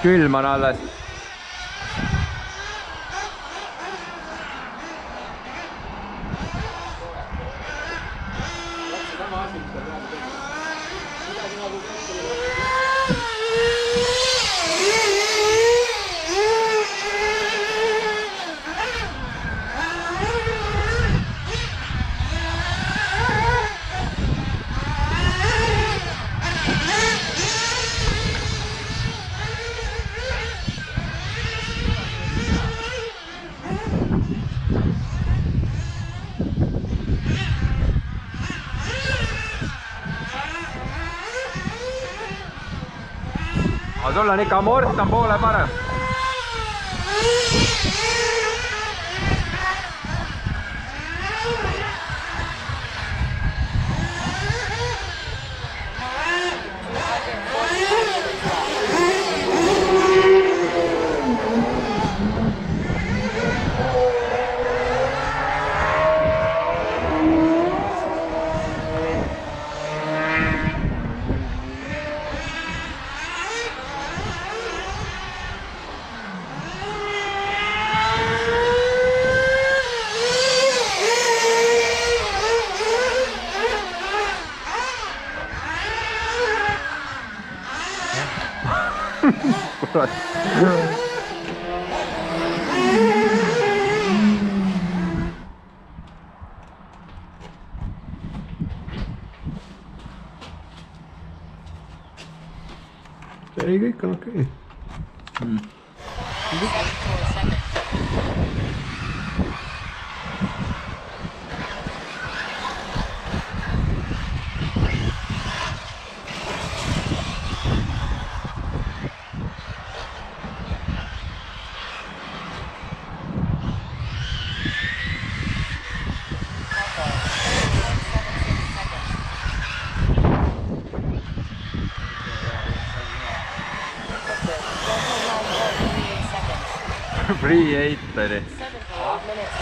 külm on alles. Aga sul on ikka amort on poole parem. Kurat. Ei kõik on okei. Free 8 oli.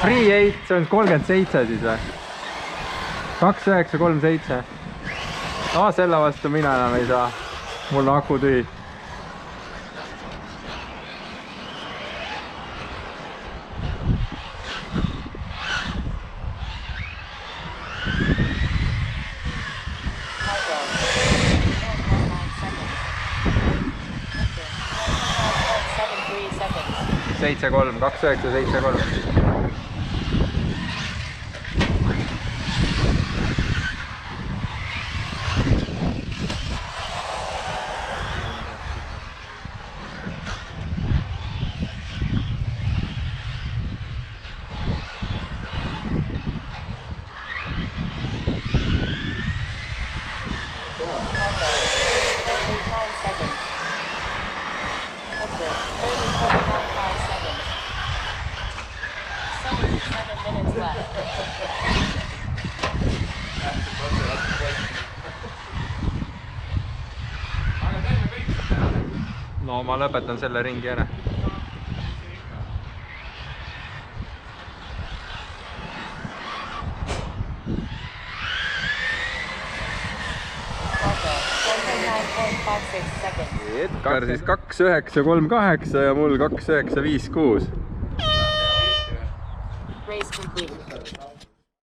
Free 8, see on 37 siis või? 2937. Selle vastu mina enam ei saa. Mul on aku tühi. Seitse 3, 2973. No ma lõpetan selle ringi ära. Edgar siis 2938 ja mul 2956.